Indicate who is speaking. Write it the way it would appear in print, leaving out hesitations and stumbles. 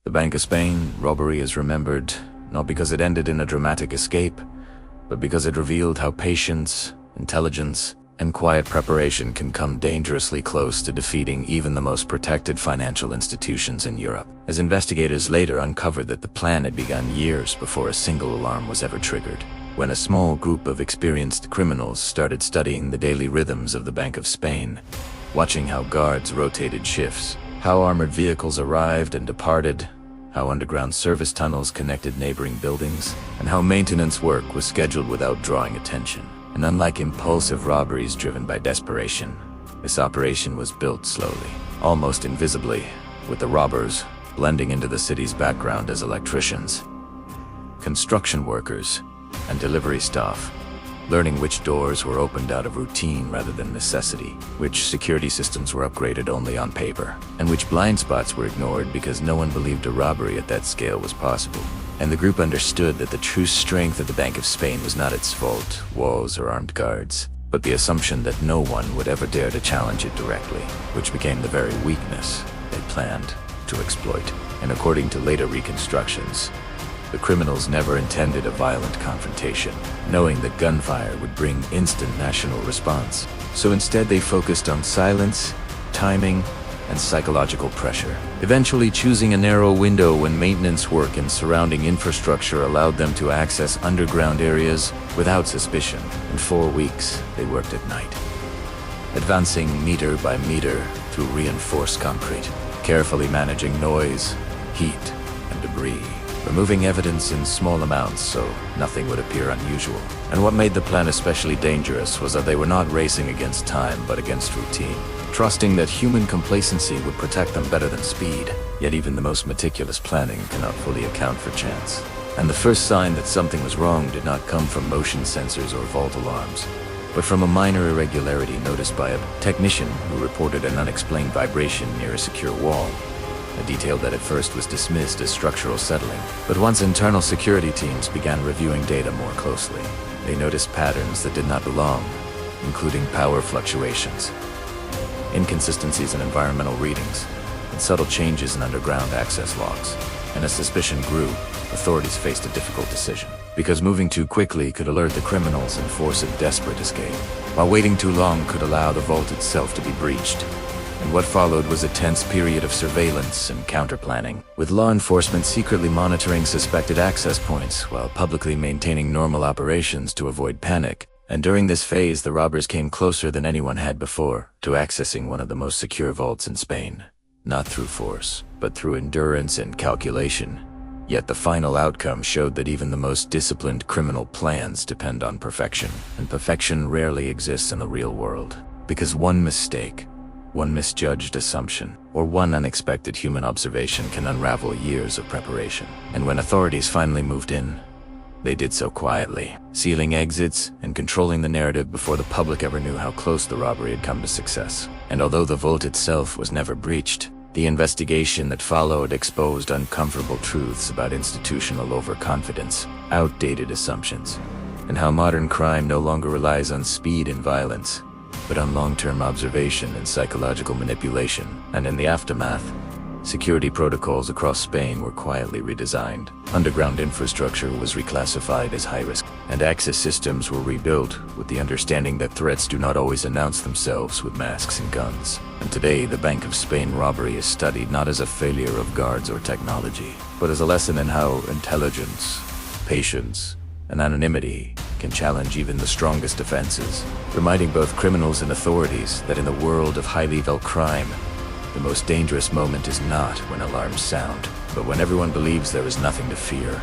Speaker 1: The Bank of Spain robbery is remembered not because it ended in a dramatic escape, but because it revealed how patience, intelligence, and quiet preparation can come dangerously close to defeating even the most protected financial institutions in Europe. As investigators later uncovered that the plan had begun years before a single alarm was ever triggered, when a small group of experienced criminals started studying the daily rhythms of the Bank of Spain, watching how guards rotated shifts, how armored vehicles arrived and departed, how underground service tunnels connected neighboring buildings, and how maintenance work was scheduled without drawing attention. And unlike impulsive robberies driven by desperation, this operation was built slowly, almost invisibly, with the robbers blending into the city's background as electricians, construction workers, and delivery staff, learning which doors were opened out of routine rather than necessity, which security systems were upgraded only on paper, and which blind spots were ignored because no one believed a robbery at that scale was possible. And the group understood that the true strength of the Bank of Spain was not its vault, walls, or armed guards, but the assumption that no one would ever dare to challenge it directly, which became the very weakness they planned to exploit. And according to later reconstructions, the criminals never intended a violent confrontation, knowing that gunfire would bring instant national response. So instead they focused on silence, timing, and psychological pressure, eventually choosing a narrow window when maintenance work and surrounding infrastructure allowed them to access underground areas without suspicion. In 4 weeks, they worked at night, advancing meter by meter through reinforced concrete, carefully managing noise, heat, and debris, removing evidence in small amounts so nothing would appear unusual. And what made the plan especially dangerous was that they were not racing against time but against routine, trusting that human complacency would protect them better than speed. Yet even the most meticulous planning cannot fully account for chance. And the first sign that something was wrong did not come from motion sensors or vault alarms, but from a minor irregularity noticed by a technician who reported an unexplained vibration near a secure wall, a detail that at first was dismissed as structural settling. But once internal security teams began reviewing data more closely, they noticed patterns that did not belong, including power fluctuations, inconsistencies in environmental readings, and subtle changes in underground access logs. And as suspicion grew, authorities faced a difficult decision, because moving too quickly could alert the criminals and force a desperate escape, while waiting too long could allow the vault itself to be breached. And what followed was a tense period of surveillance and counter-planning, with law enforcement secretly monitoring suspected access points while publicly maintaining normal operations to avoid panic. And during this phase, the robbers came closer than anyone had before to accessing one of the most secure vaults in Spain, not through force, but through endurance and calculation. Yet the final outcome showed that even the most disciplined criminal plans depend on perfection, and perfection rarely exists in the real world, because one mistake, one misjudged assumption, or one unexpected human observation can unravel years of preparation. And when authorities finally moved in, they did so quietly, sealing exits and controlling the narrative before the public ever knew how close the robbery had come to success. And although the vault itself was never breached, the investigation that followed exposed uncomfortable truths about institutional overconfidence, outdated assumptions, and how modern crime no longer relies on speed and violence, but on long-term observation and psychological manipulation. And in the aftermath, security protocols across Spain were quietly redesigned. Underground infrastructure was reclassified as high risk, and access systems were rebuilt with the understanding that threats do not always announce themselves with masks and guns. And today, the Bank of Spain robbery is studied not as a failure of guards or technology, but as a lesson in how intelligence, patience, and anonymity can challenge even the strongest defenses, reminding both criminals and authorities that in the world of high-level crime, the most dangerous moment is not when alarms sound, but when everyone believes there is nothing to fear.